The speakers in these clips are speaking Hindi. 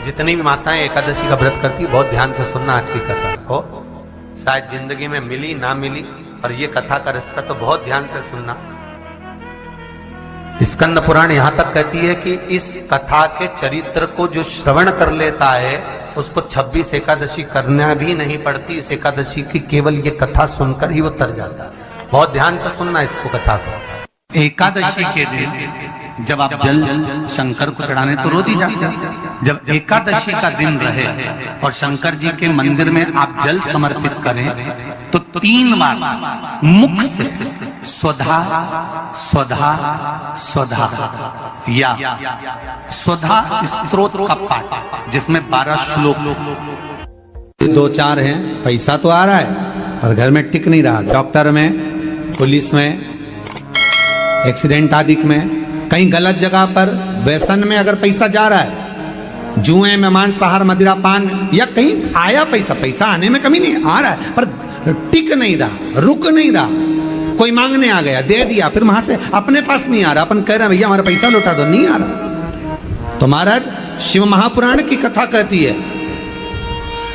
जितनी भी माताएं एकादशी का व्रत करती बहुत ध्यान से सुनना आज की कथा को। शायद जिंदगी में मिली ना मिली, पर ये कथा का रिश्ता तो बहुत ध्यान से सुनना। स्कंद पुराण यहां तक कहती है कि इस कथा के चरित्र को जो श्रवण कर लेता है उसको 26 एकादशी करना भी नहीं पड़ती। इस एकादशी की केवल ये कथा सुनकर ही वो तर जाता है। बहुत ध्यान से सुनना इसको, कथा को। एकादशी के दिन जब आप जल शंकर को चढ़ाने तो रोज ही जाते हैं। जब एकादशी का दिन रहे और शंकर जी के मंदिर में आप जल समर्पित करें तो 3 बार मुख से स्वधा स्वधा स्वधा या स्वधा स्तोत्र का पाठ, जिसमें 12 श्लोक। 2-4 हैं, पैसा तो आ रहा है पर घर में टिक नहीं रहा। डॉक्टर में, पुलिस में, एक्सीडेंट आदि में, कहीं गलत जगह पर, व्यसन में अगर पैसा जा रहा है, जुए में, मांसाहार, मदिरा पान, या कहीं आया पैसा आने में कमी नहीं, आ रहा है पर टिक नहीं रहा, रुक नहीं रहा। कोई मांगने आ गया, दे दिया, फिर वहां से अपने पास नहीं आ रहा, अपन कह रहे हैं भैया हमारा पैसा लौटा दो, नहीं आ रहा। तो महाराज शिव महापुराण की कथा कहती है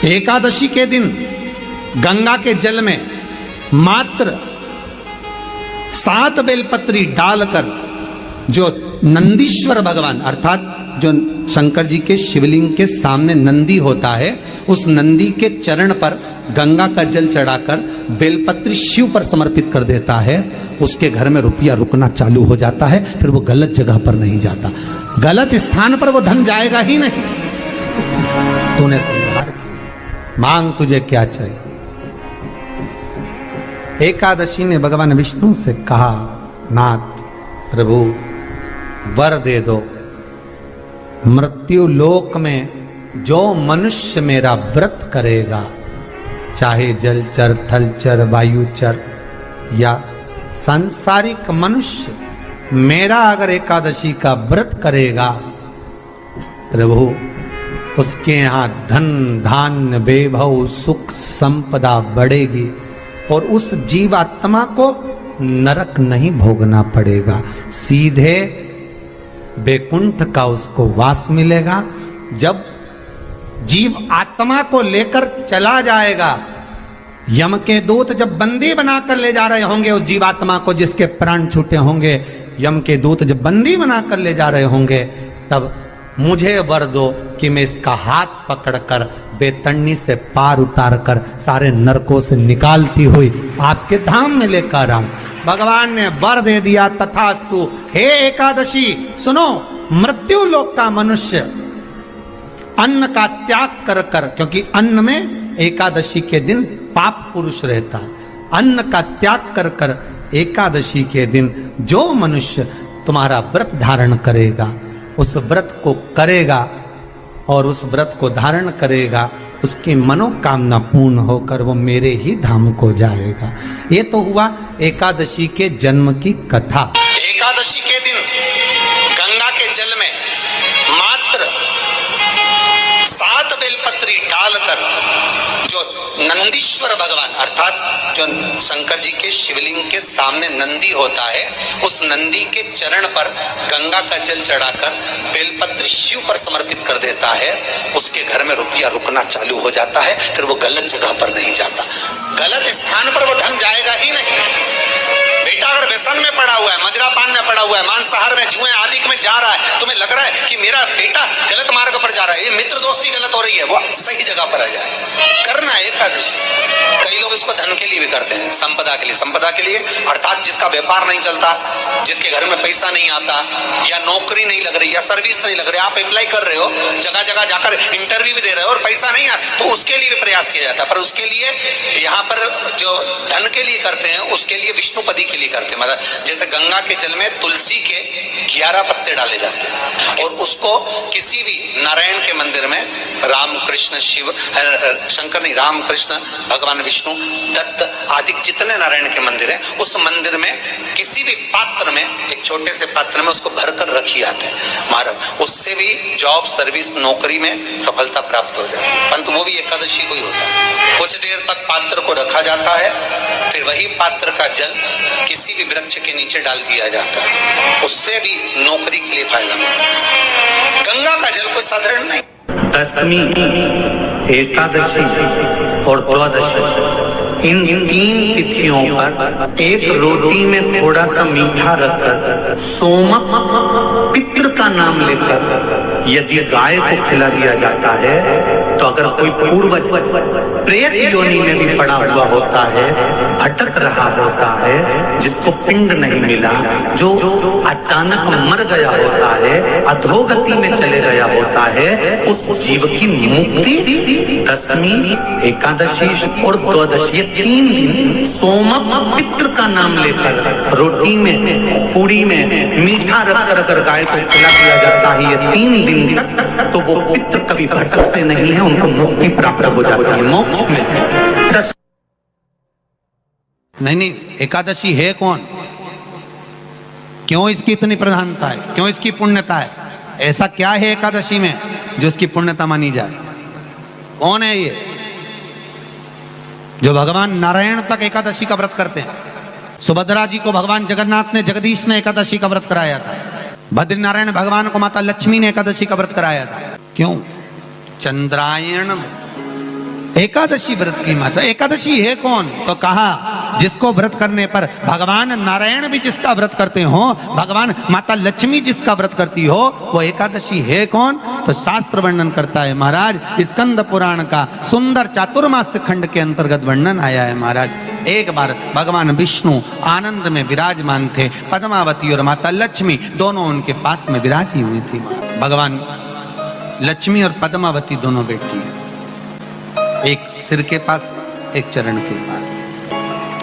एकादशी के दिन गंगा के जल में मात्र 7 बेलपत्री डालकर जो नंदीश्वर भगवान अर्थात जो शंकर जी के शिवलिंग के सामने नंदी होता है, उस नंदी के चरण पर गंगा का जल चढ़ाकर बेलपत्री शिव पर समर्पित कर देता है, उसके घर में रुपया रुकना चालू हो जाता है। फिर वो गलत जगह पर नहीं जाता, गलत स्थान पर वो धन जाएगा ही नहीं। तूने संहार किया, मांग तुझे क्या चाहिए। एकादशी ने भगवान विष्णु से कहा, नाथ प्रभु वर दे दो, मृत्यु लोक में जो मनुष्य मेरा व्रत करेगा, चाहे जलचर, थलचर, वायुचर या सांसारिक मनुष्य, मेरा अगर एकादशी का व्रत करेगा प्रभु, उसके यहां धन धान्य वैभव सुख संपदा बढ़ेगी और उस जीवात्मा को नरक नहीं भोगना पड़ेगा, सीधे बैकुंठ का उसको वास मिलेगा। जब जीव आत्मा को लेकर चला जाएगा, यम के दूत जब बंदी बनाकर ले जा रहे होंगे उस जीवात्मा को, जिसके प्राण छूटे होंगे, यम के दूत जब बंदी बनाकर ले जा रहे होंगे, तब मुझे वर दो कि मैं इसका हाथ पकड़कर बेतन्नी से पार उतार कर सारे नरकों से निकालती हुई आपके धाम में लेकर आऊं। भगवान ने वर दे दिया, तथास्तु। हे एकादशी सुनो, मृत्यु लोक का मनुष्य अन्न का त्याग कर कर, क्योंकि अन्न में एकादशी के दिन पाप पुरुष रहता है, अन्न का त्याग कर कर एकादशी के दिन जो मनुष्य तुम्हारा व्रत धारण करेगा, उस व्रत को करेगा और उस व्रत को धारण करेगा, उसकी मनोकामना पूर्ण होकर वो मेरे ही धाम को जाएगा। ये तो हुआ एकादशी के जन्म की कथा। एकादशी के दिन गंगा के जल में मात्र 7 बेलपत्री डालकर जो नंदीश्वर भगवान अर्थात जो शंकर जी के शिवलिंग के सामने नंदी होता है, उस नंदी के चरण पर गंगा का जल चढ़ाकर बेलपत्री शिव पर समर्पित कर देता है, उसके घर में रुपया रुकना चालू हो जाता है। फिर वो गलत जगह पर नहीं जाता, गलत स्थान पर वो धन जाएगा ही नहीं। बेटा अगर व्यसन में पड़ा हुआ है, मदिरा पान में पड़ा हुआ है, मांसाहार में, जुए आदि में जा रहा है, तुम्हें लग रहा है कि मेरा बेटा गलत मार्ग पर जा रहा है, ये मित्र दोस्ती गलत हो रही है, वो सही जगह पर आ जाए। करना है एकादशी। कई लोग इसको धन के लिए भी करते हैं, संपदा के लिए। संपदा के लिए अर्थात जिसका व्यापार नहीं चलता, जिसके घर में पैसा नहीं आता, या नौकरी नहीं लग रही, या सर्विस नहीं लग रही, आप अप्लाई कर रहे हो, जगह जगह जाकर इंटरव्यू भी दे रहे हो और पैसा नहीं आता, तो उसके लिए भी प्रयास किया जाता है। पर उसके लिए यहाँ पर जो धन के लिए करते हैं, उसके लिए विष्णुपदी के लिए करते हैं। मतलब जैसे गंगा के जल में तुलसी के 11 पत्ते डाले जाते हैं और उसको किसी भी नारायण के मंदिर में, राम कृष्ण शिव शंकर नहीं, राम कृष्ण भगवान विष्णु दत्त आदि जितने नारायण के मंदिर हैं, उस मंदिर में किसी भी पात्र में, एक छोटे से पात्र में उसको भरकर रखी जाते हैं महाराज। उससे भी जॉब, सर्विस, नौकरी में सफलता प्राप्त हो जाती है। परंतु वो भी एकादशी को ही होता है। कुछ देर तक पात्र को रखा जाता है, फिर वही पात्र का जल किसी भी वृक्ष के नीचे डाल दिया जाता है, उससे भी नौकरी के लिए फायदा मिलता है। गंगा का जल कोई साधारण नहीं। दशमी, एकादशी और द्वादशी, इन 3 तिथियों पर एक रोटी में थोड़ा सा मीठा रखकर सोमक पितृ का नाम लेकर यदि गाय को खिला दिया जाता है तो अगर कोई पूर्वज प्रेत योनि में भी पड़ा हुआ होता है, भटक रहा होता है, जिसको पिंड नहीं मिला, जो अचानक मर गया होता है, अधोगति में चले गया होता है, उस जीव की मुक्ति दशमी, एकादशी और द्वादशी, 3 दिन सोमक पितृ का नाम लेकर रोटी में, पूरी में मीठा रखकर अगर गाय को खिला दिया जाता है ये 3 दिन तक, तो वो पितृ कभी भटकते नहीं है, उनको मुक्ति प्राप्त हो जाती है, मोक्ष में। नहीं, एकादशी है कौन, क्यों इसकी इतनी प्रधानता है, क्यों इसकी पुण्यता है, ऐसा क्या है एकादशी में जो इसकी पुण्यता मानी जाए? कौन है ये जो भगवान नारायण तक एकादशी का व्रत करते हैं? सुभद्रा जी को भगवान जगन्नाथ ने, जगदीश ने एकादशी का व्रत कराया था। बद्रीनारायण भगवान को माता लक्ष्मी ने एकादशी का व्रत कराया था। क्यों? चंद्रायण एकादशी व्रत की माता। एकादशी है कौन? तो कहा जिसको व्रत करने पर भगवान नारायण भी जिसका व्रत करते हो, भगवान माता लक्ष्मी जिसका व्रत करती हो, वो एकादशी है कौन? तो शास्त्र वर्णन करता है महाराज, स्कंद पुराण का सुंदर चातुर्मास्य खंड के अंतर्गत वर्णन आया है महाराज। एक बार भगवान विष्णु आनंद में विराजमान थे, पद्मावती और माता लक्ष्मी दोनों उनके पास में विराजी हुई थी। भगवान लक्ष्मी और पद्मावती दोनों बेटी, एक सिर के पास, एक चरण के पास।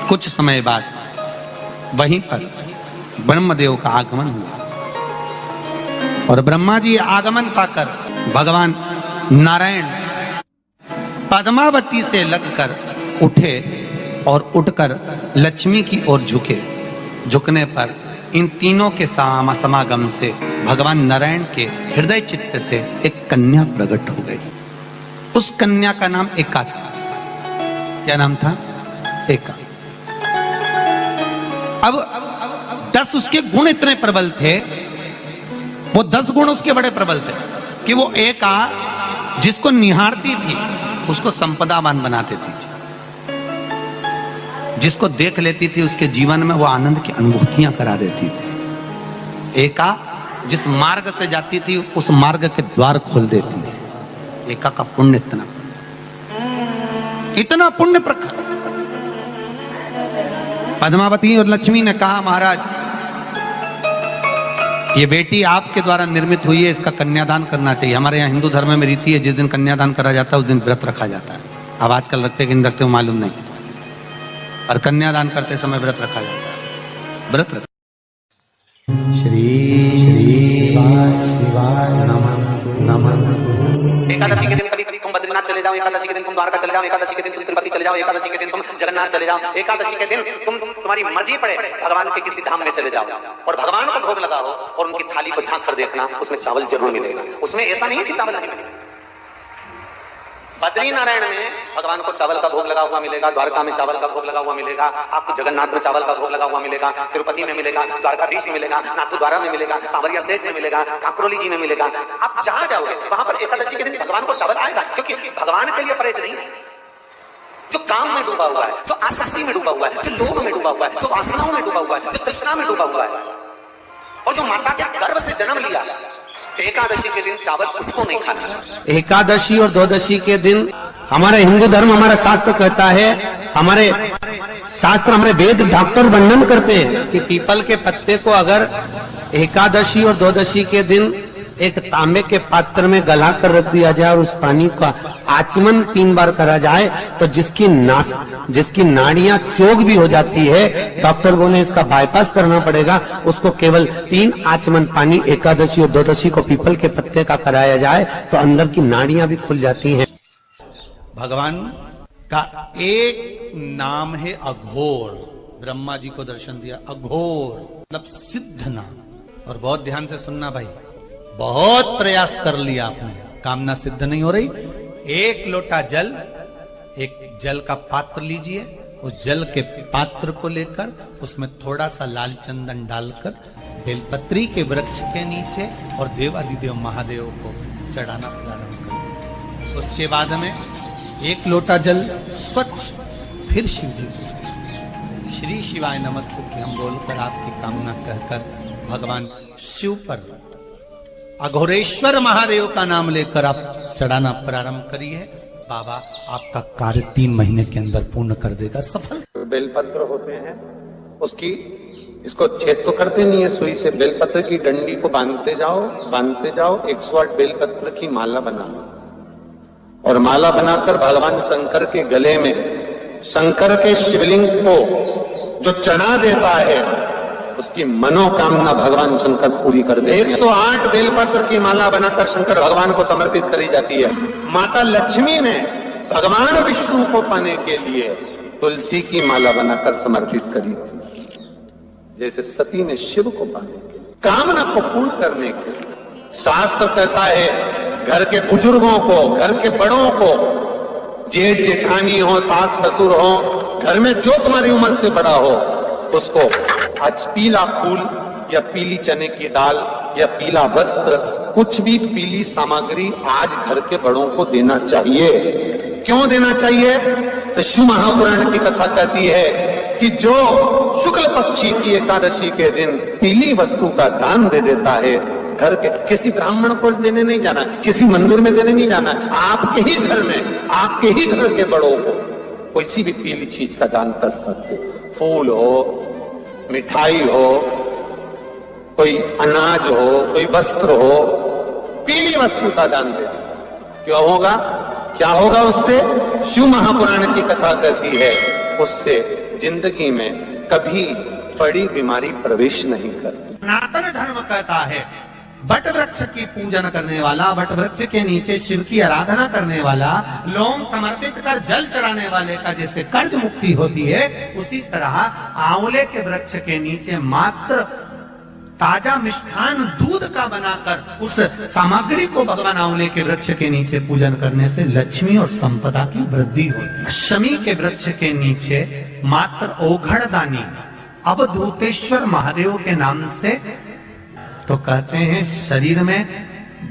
कुछ समय बाद वहीं पर ब्रह्मदेव का आगमन हुआ और ब्रह्मा जी आगमन पाकर भगवान नारायण पद्मावती से लगकर उठे और उठकर लक्ष्मी की ओर झुके। झुकने पर इन तीनों के समागम से भगवान नारायण के हृदय चित्त से एक कन्या प्रकट हो गई। उस कन्या का नाम एका था। क्या नाम था? एका। अब 10 उसके गुण इतने प्रबल थे, वो 10 गुण उसके बड़े प्रबल थे कि वो एका जिसको निहारती थी उसको संपदावान बना देती थी, जिसको देख लेती थी उसके जीवन में वो आनंद की अनुभूतियां करा देती थी। एका जिस मार्ग से जाती थी उस मार्ग के द्वार खोल देती थी। एका का पुण्य इतना पुण्य प्रखर। पद्मावती और लक्ष्मी ने कहा महाराज ये बेटी आपके द्वारा निर्मित हुई है, इसका कन्यादान करना चाहिए। हमारे यहाँ हिंदू धर्म में रीति है, जिस दिन कन्यादान करा जाता है उस दिन व्रत रखा जाता है। अब आजकल रखते कि नहीं रखते हो मालूम नहीं, और कन्यादान करते समय व्रत रखा जाता है। व्रत रख श्री शिवाय नमः। एकादशी के दिन कभी कभी तुम बद्रीनाथ चले जाओ, एकादशी के दिन तुम द्वारका चले जाओ, एकादशी के दिन तुम तिरुपति चले जाओ, एकादशी के दिन तुम जगन्नाथ चले जाओ, एकादशी के दिन तुम्हारी मर्जी पड़े भगवान के किसी धाम में चले जाओ और भगवान को भोग लगाओ और उनकी थाली को झांक कर देखना, उसमें चावल जरूर मिलेगा। उसमें ऐसा नहीं है कि चावल नहीं मिलेगा। बद्री नारायण में भगवान को चावल का भोग लगा हुआ मिलेगा, द्वारका में चावल का भोग लगा हुआ मिलेगा, आपको जगन्नाथ में चावल का भोग लगा हुआ मिलेगा, तिरुपति में मिलेगा, द्वारकाधीश में मिलेगा, नाथद्वारा में मिलेगा, सांवरिया सेठ में मिलेगा, काकरोली जी में मिलेगा। आप जहां जाओगे वहां पर एकादशी के दिन भगवान को चावल आएगा, क्योंकि भगवान के लिए परहेज नहीं है। जो काम में डूबा हुआ है, जो आसक्ति में डूबा हुआ है, जो लोभ में डूबा हुआ है, जो वासनाओं में डूबा हुआ है, जो तृष्णा में डूबा हुआ है, और जो माता के गर्भ से जन्म लिया, एकादशी के दिन चावल उसको नहीं खाना। एकादशी और द्वादशी के दिन हमारा हिंदू धर्म, हमारा शास्त्र कहता है, हमारे शास्त्र, हमारे वेद डॉक्टर वर्णन करते हैं कि पीपल के पत्ते को अगर एकादशी और द्वादशी के दिन एक तांबे के पात्र में गला कर रख दिया जाए और उस पानी का आचमन 3 बार करा जाए तो जिसकी नाड़ियां चोक भी हो जाती है, डॉक्टर बोले इसका बाईपास करना पड़ेगा, उसको केवल 3 आचमन पानी एकादशी और द्वादशी को पीपल के पत्ते का कराया जाए तो अंदर की नाड़ियां भी खुल जाती हैं। भगवान का एक नाम है अघोर। ब्रह्मा जी को दर्शन दिया, अघोर मतलब सिद्ध नाम। और बहुत ध्यान से सुनना भाई, बहुत प्रयास कर लिया आपने, कामना सिद्ध नहीं हो रही। 1 लोटा जल, एक जल का पात्र लीजिए, उस जल के पात्र को लेकर उसमें थोड़ा सा लाल चंदन डालकर बेलपत्री के वृक्ष के नीचे और देवादिदेव महादेव को चढ़ाना प्रारंभ कर दिया। उसके बाद में एक लोटा जल स्वच्छ फिर शिव जी को श्री शिवाय नमस्तुभ्यं हम बोलकर आपकी कामना कहकर भगवान शिव पर अघोरेश्वर महादेव का नाम लेकर आप चढ़ाना प्रारंभ करिए। बाबा आपका कार्य 3 महीने के अंदर पूर्ण कर देगा, सफल। बेलपत्र होते हैं, उसकी इसको छेद तो करते नहीं है सुई से, बेलपत्र की डंडी को बांधते जाओ 108 बेलपत्र की माला बना लो और माला बनाकर भगवान शंकर के गले में शंकर के शिवलिंग को जो चढ़ा देता है उसकी मनोकामना भगवान शंकर पूरी कर दे। 108 बेलपत्र की माला बनाकर शंकर भगवान को समर्पित करी जाती है। माता लक्ष्मी ने भगवान विष्णु को पाने के लिए तुलसी की माला बनाकर समर्पित करी थी, जैसे सती ने शिव को पाने के लिए, कामना को पूर्ण करने के लिए। शास्त्र कहता है घर के बुजुर्गों को, घर के बड़ों को, जेठ जेठानी हो, सास ससुर हो, घर में जो तुम्हारी उम्र से बड़ा हो, उसको आज पीला फूल या पीली चने की दाल या पीला वस्त्र, कुछ भी पीली सामग्री आज घर के बड़ों को देना चाहिए। क्यों देना चाहिए? तो शिव महापुराण की कथा कहती है कि जो शुक्ल पक्षी की एकादशी के दिन पीली वस्तु का दान दे देता है, घर के किसी ब्राह्मण को देने नहीं जाना, किसी मंदिर में देने नहीं जाना, आपके ही घर में, आपके ही घर के बड़ों को कोई भी पीली चीज का दान कर सकते। फूल हो, मिठाई हो, कोई अनाज हो, कोई वस्त्र हो, पीली वस्तु का दान दे दे। क्यों होगा? क्या होगा उससे? शिव महापुराण की कथा कहती है उससे जिंदगी में कभी बड़ी बीमारी प्रवेश नहीं करती। सनातन धर्म कहता है वट वृक्ष की पूजन करने वाला, वट वृक्ष के नीचे शिव की आराधना करने वाला, लोम समर्पित कर जल चढ़ाने वाले का जैसे कर्ज मुक्ति होती है, उसी तरह आंवले के वृक्ष के नीचे मात्र ताजा मिष्ठान दूध का बनाकर उस सामग्री को भगवान आंवले के वृक्ष के नीचे पूजन करने से लक्ष्मी और संपदा की वृद्धि होती है। शमी के वृक्ष के नीचे मात्र ओघड़दानी अवधूतेश्वर महादेव के नाम से, तो कहते हैं शरीर में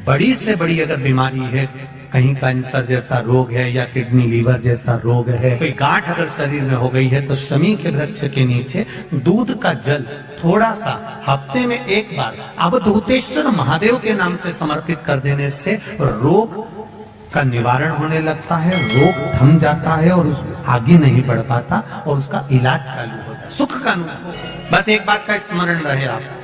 बड़ी से बड़ी अगर बीमारी है, कहीं कैंसर जैसा रोग है या किडनी लीवर जैसा रोग है, कोई गांठ अगर शरीर में हो गई है, तो शमी के वृक्ष के नीचे दूध का जल थोड़ा सा हफ्ते में एक बार अवधूतेश्वर महादेव के नाम से समर्पित कर देने से रोग का निवारण होने लगता है, रोग थम जाता है और आगे नहीं बढ़ पाता और उसका इलाज चालू हो जाता है, सुख का अनुभव। बस एक बात का स्मरण रहे, आप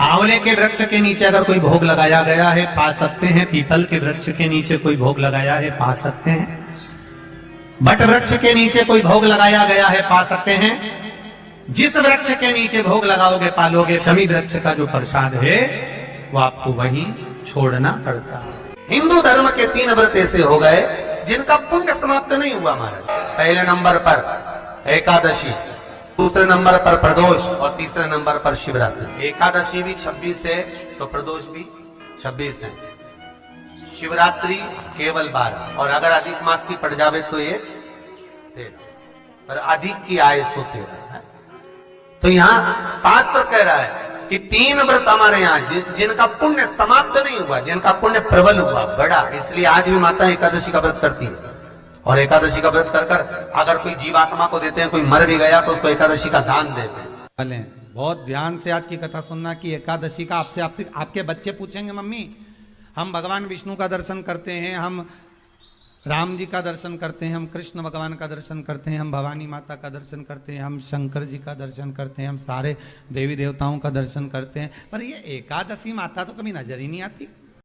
आंवले के वृक्ष के नीचे अगर कोई भोग लगाया गया है पा सकते हैं, पीपल के वृक्ष के नीचे कोई भोग लगाया है पा सकते हैं, बट वृक्ष के नीचे कोई भोग लगाया गया है पा सकते हैं। जिस वृक्ष के नीचे भोग लगाओगे पालोगे, शमी वृक्ष का जो प्रसाद है वो आपको वहीं छोड़ना पड़ता है। हिंदू धर्म के 3 व्रत ऐसे हो गए जिनका पुण्य समाप्त नहीं हुआ महाराज। पहले नंबर पर एकादशी, दूसरे नंबर पर प्रदोष और तीसरे नंबर पर शिवरात्रि। एकादशी भी 26 है तो प्रदोष भी 26 है, शिवरात्रि केवल 12, और अगर अधिक मास की पड़ जावे तो ये 13, और अधिक की आय तो 13 है। तो यहाँ शास्त्र कह रहा है कि 3 व्रत हमारे यहाँ जिनका पुण्य समाप्त नहीं हुआ, जिनका पुण्य प्रबल हुआ बड़ा, इसलिए आज भी माता एकादशी का व्रत करती है। और एकादशी का व्रत कर कर अगर कोई जीवात्मा को देते हैं, कोई मर भी गया तो उसको एकादशी का दान देते हैं। बहुत ध्यान से आज की कथा सुनना कि एकादशी का आपसे आपके बच्चे पूछेंगे, मम्मी हम भगवान विष्णु का दर्शन करते हैं, हम राम जी का दर्शन करते हैं, हम कृष्ण भगवान का दर्शन करते हैं, हम भवानी माता का दर्शन करते हैं, हम शंकर जी का दर्शन करते हैं, हम सारे देवी देवताओं का दर्शन करते हैं, पर ये एकादशी माता तो कभी नजर ही नहीं आती।